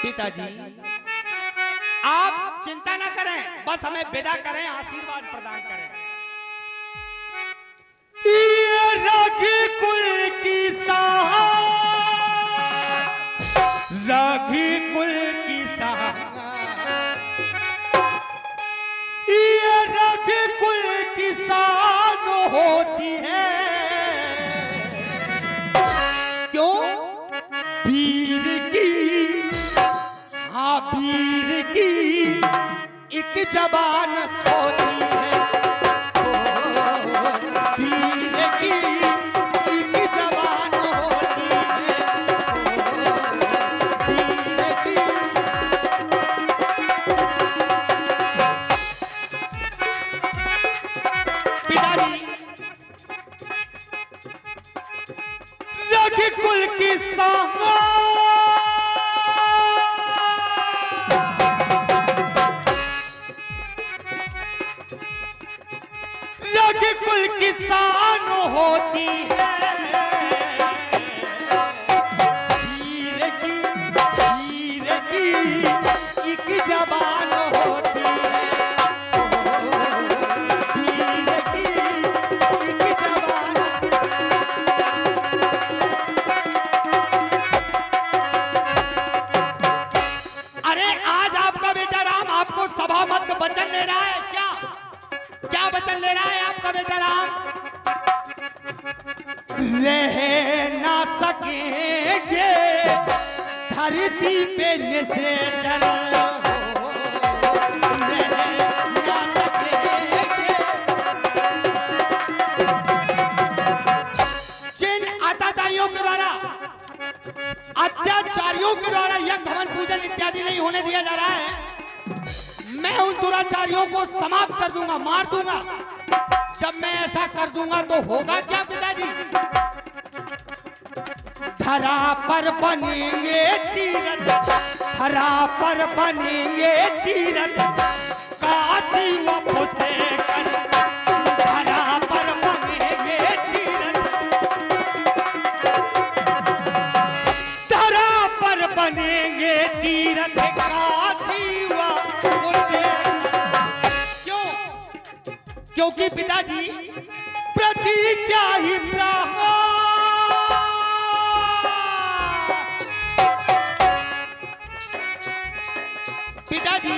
पिताजी आप चिंता ना करें, बस हमें विदा करें, आशीर्वाद प्रदान करें। ये रागी कुल की रागी कुल की ये रागी कुल की शान होती है। क्यों? वीर की, हाँ वीर की एक जबान होती है। वीर की एक जबान होती है। वीर की पिताजी रागी कुल की रागी कुल की शान होती है। वीर की एक जबान होती है। वीर की एक जबान। अरे आज आपका बेटा राम आपको सभा मत वचन ले रहा है क्या? क्या वचन ले रहा है आपका बेटा राम? रह ना सकेंगे धरती पे निशाचर, रह ना सकेंगे। जिन आताताइयों के द्वारा, अत्याचारियों के द्वारा यह घमन पूजन इत्यादि नहीं होने दिया जा रहा है, मैं उन दुराचारियों को समाप्त कर दूंगा, मार दूंगा। जब मैं ऐसा कर दूंगा तो होगा क्या पिताजी? धरा पर बनेंगे तीरथ, धरा पर बनेंगे तीरथ, काशी व से कर। धरा पर बनेंगे तीरथ, धरा पर बनेंगे तीरथ, काशी व से। क्यों? क्योंकि पिताजी प्रतिज्ञा ही पिताजी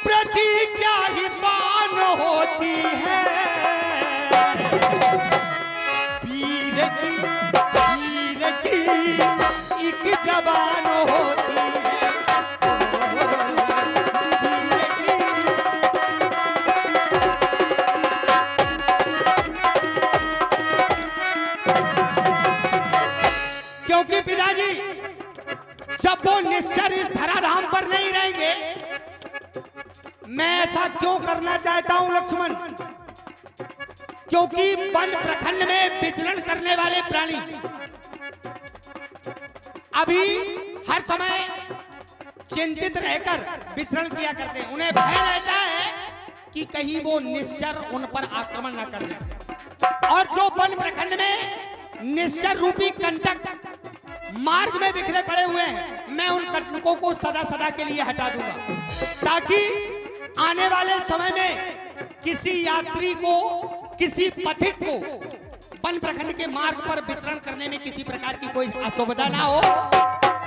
प्रतिज्ञा ही बान होती है। वीर की एक जबान होती है। वीर की क्योंकि पिताजी जब वो निश्चर इस धराधाम पर नहीं रहेंगे, मैं ऐसा क्यों करना चाहता हूं लक्ष्मण? क्योंकि वन प्रखंड में विचरण करने वाले प्राणी अभी हर समय चिंतित रहकर विचरण किया करते हैं। उन्हें भय रहता है कि कहीं वो निश्चर उन पर आक्रमण न कर दे। और जो वन प्रखंड में निश्चर रूपी कंटक मार्ग में बिखरे पड़े हुए हैं, मैं उन कंटकों को सदा सदा के लिए हटा दूंगा, ताकि आने वाले समय में किसी यात्री को, किसी पथिक को वन प्रखंड के मार्ग पर विचरण करने में किसी प्रकार की कोई असुविधा ना हो,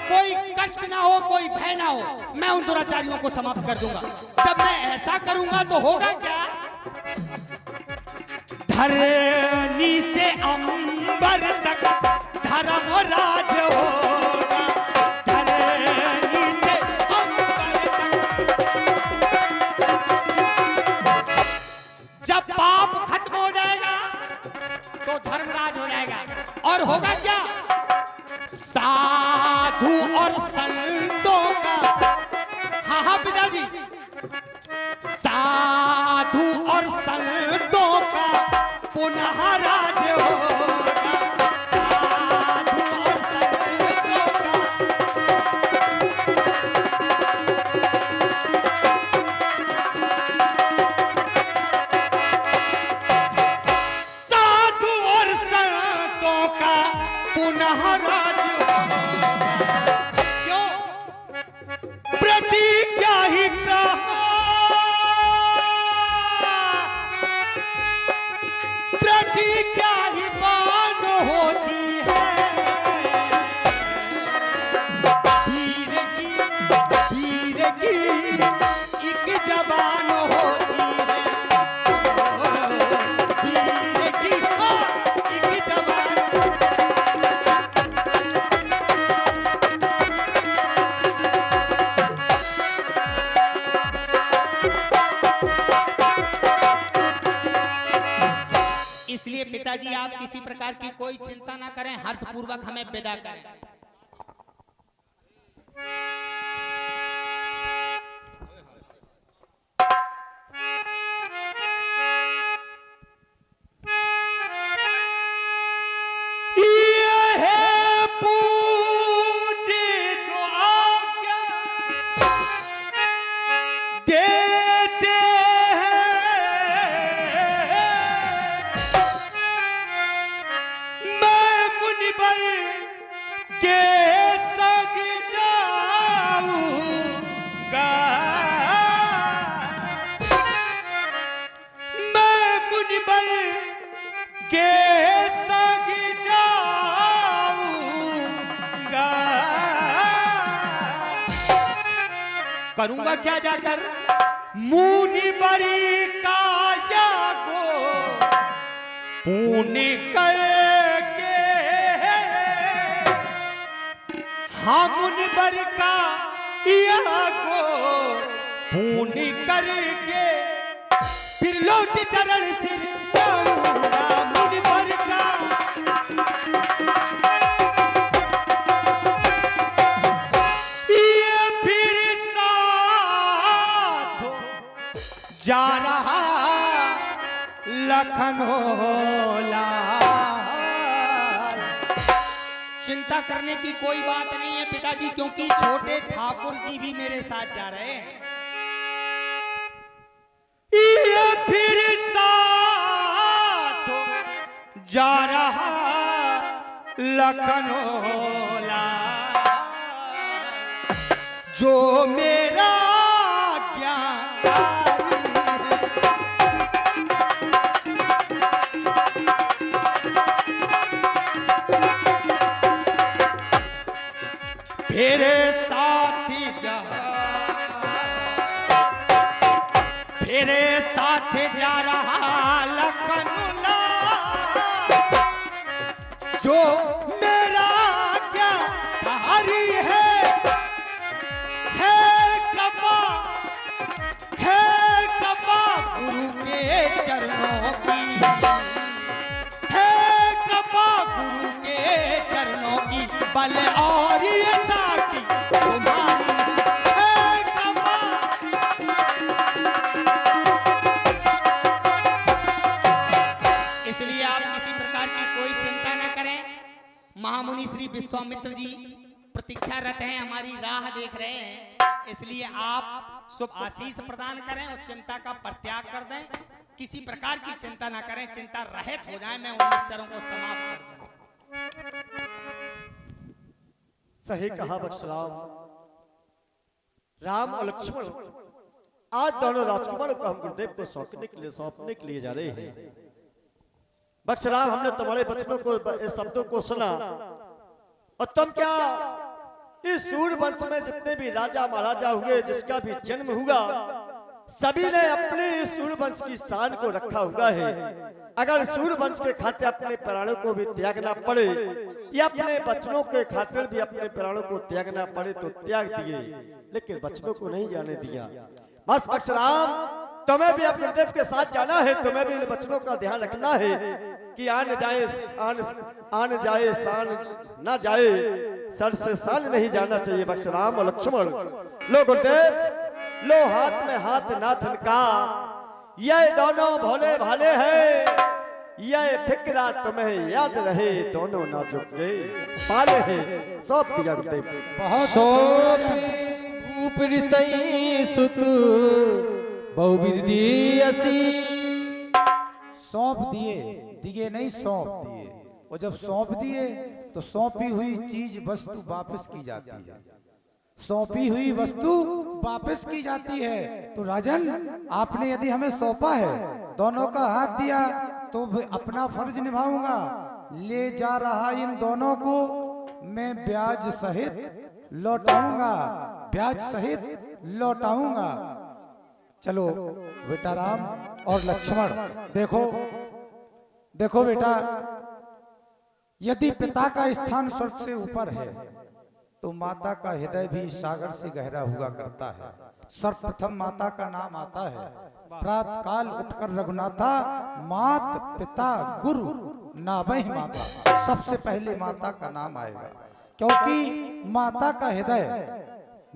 कोई कष्ट ना हो, कोई भय ना हो। मैं उन दुराचारियों को समाप्त कर दूंगा। जब मैं ऐसा करूंगा तो होगा क्या? धरनी से अंबर तक धर्म राज होगा। धरनी से अंबर तक जब पाप खत्म हो जाएगा तो धर्मराज हो जाएगा। और होगा क्या? साधु और संतों का, हाँ हाँ पिताजी, साधु और संतों का पुनः राज होगा। साधु और संतों का, साधु और संतों का पुनः राज होगा। ही प्रतिज्ञा ही बान होती है, वीर की एक जबान होती है, वीर की एक जबान। इसलिए पिताजी आप किसी प्रकार की कोई चिंता ना करें, हर्षपूर्वक हमें विदा करें। करूंगा क्या जाकर मुनि बरी काया को पुण्य करके, हाँ मुनि बर का या को पुण्य करके, फिर लौट चरण सिर पाऊंगा मुनि बर का। जा रहा लखन लाल। चिंता करने की कोई बात नहीं है पिताजी, क्योंकि छोटे ठाकुर जी भी मेरे साथ जा रहे हैं। ये फिर साथ जा रहा लखन लाल, जो मेरा मेरे साथी मेरे साथ जा रहा लखन लाल, जो मेरा क्या हरी है कबा गुरु के चरणों की, है कबा गुरु के चरणों की, बल और ये साथी तुम्हारी है कबा। इसलिए आप किसी प्रकार की कोई चिंता न करें। महामुनि श्री विश्वामित्र जी प्रतीक्षारत हैं, हमारी राह देख रहे हैं, इसलिए आप शुभ आशीष प्रदान करें और चिंता का परित्याग कर दें। किसी प्रकार की चिंता ना करें, चिंता रहित हो जाए, मैं 19 शरों को समाप्त कर दूं। सही कहा बख्शराम। राम और लक्ष्मण आज दोनों राजकुमारों को हम गुरुदेव को सौंपने के लिए जा रहे हैं। बख्शराम, हमने तुम्हारे बचनों को, शब्दों को सुना, और तुम क्या इस सूर्य वंश में जितने भी राजा महाराजा हुए, जिसका भी जन्म हुआ, सभी ने अपने सूर्य वंश की शान को रखा हुआ है। अगर सूर्य वंश के खातिर अपने प्राणों को भी त्यागना पड़े या अपने बचनों के खातिर भी अपने प्राणों को त्यागना पड़े तो त्याग दिए, लेकिन बचनों को नहीं जाने दिया। बस बख्शराम, तुम्हें भी अपने देव के साथ जाना है, तुम्हें भी इन बचनों का ध्यान रखना है कि आन जाए शान ना जाए, सर से शान नहीं जाना चाहिए। बख्शराम और लक्ष्मण, लो गुरुदेव, लो हाथ में हाथ नाथन का, ये दोनों भोले भाले हैं, ये फिक्रा तुम्हें याद रहे, दोनों नाजुक के पाले हैं। सौंप दिया गुरुदेव। ऊपर सही सुत बहुविधि असी, सौंप दिए नहीं सौंप दिए, और जब सौंप दिए तो सौंपी हुई चीज वस्तु वापस की जाती है। सौंपी हुई वस्तु वापस की जाती है। तो राजन, आपने यदि हमें सौंपा है, दोनों का हाथ दिया, तो अपना फर्ज निभाऊंगा। ले जा रहा इन दोनों को मैं ब्याज सहित लौटाऊंगा, ब्याज सहित लौटाऊंगा। चलो बेटा राम और लक्ष्मण, देखो देखो बेटा, यदि पिता का स्थान स्वर्ग से ऊपर है तो माता का हृदय भी सागर से गहरा हुआ करता है। सर्वप्रथम माता का नाम आता है। प्रातः काल उठकर रघुनाथा, मात पिता गुरु नाभि माता, सबसे पहले माता का नाम आएगा। क्योंकि माता का हृदय,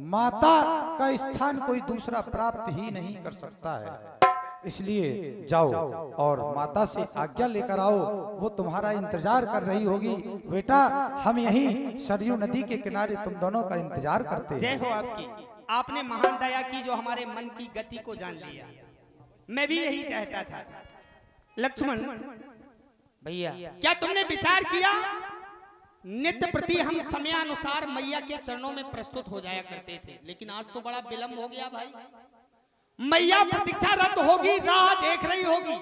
माता का स्थान कोई दूसरा प्राप्त ही नहीं कर सकता है। इसलिए जाओ और माता से आज्ञा लेकर आओ, वो तुम्हारा इंतजार कर रही होगी। बेटा, हम यहीं सरयू नदी के किनारे तुम दोनों का इंतजार करते हैं। जय हो आपकी। आपने महान दया की जो हमारे मन की गति को जान लिया। मैं भी यही चाहता था। लक्ष्मण भैया, क्या तुमने विचार किया? नित्य प्रति हम समयानुसार मैया के चरणों में प्रस्तुत हो जाया करते थे, लेकिन आज तो बड़ा विलंब हो गया भाई। मैया प्रतीक्षारत होगी, राह देख रही होगी,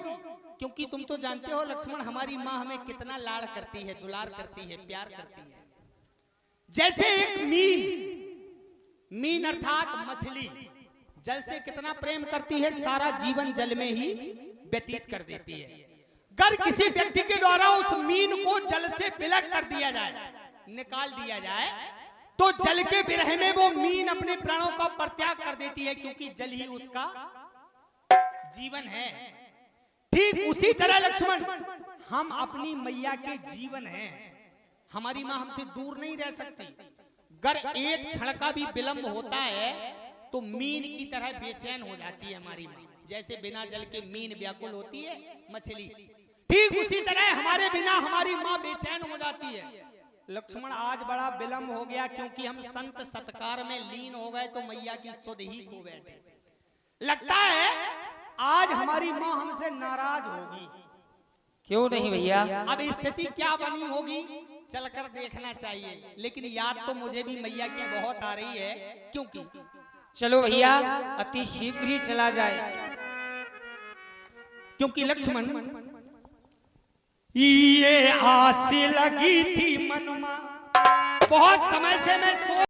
क्योंकि तुम तो जानते हो लक्ष्मण, हमारी माँ हमें कितना लाड़ करती है, दुलार करती है, प्यार करती है। जैसे एक मीन अर्थात मछली जल से कितना प्रेम करती है, सारा जीवन जल में ही व्यतीत कर देती है। अगर किसी व्यक्ति के द्वारा उस मीन को जल से विलग कर दिया जाए, निकाल दिया जाए, तो जल के विरह में वो मीन अपने प्राणों का परित्याग कर देती है, क्योंकि जल ही उसका जीवन है। ठीक उसी तरह लक्ष्मण, हम अपनी मैया के जीवन हैं। हमारी माँ हमसे दूर नहीं रह सकती। अगर एक क्षण का भी विलंब होता है तो मीन की तरह बेचैन हो जाती है हमारी माँ। जैसे बिना जल के मीन व्याकुल होती है मछली, ठीक उसी तरह हमारे बिना हमारी माँ बेचैन हो जाती है। लक्ष्मण, आज बड़ा विलंब हो गया, क्योंकि हम संत सत्कार में लीन हो गए तो मैया की सुध ही खो बैठे। लगता है आज हमारी माँ हमसे नाराज होगी। क्यों नहीं भैया? अब स्थिति क्या बनी होगी, चलकर देखना चाहिए। लेकिन याद तो मुझे भी मैया की बहुत आ रही है, क्योंकि चलो भैया, अति शीघ्र ही चला जाए। क्योंकि लक्ष्मण, ये आस लगी थी मन में, बहुत समय से मैं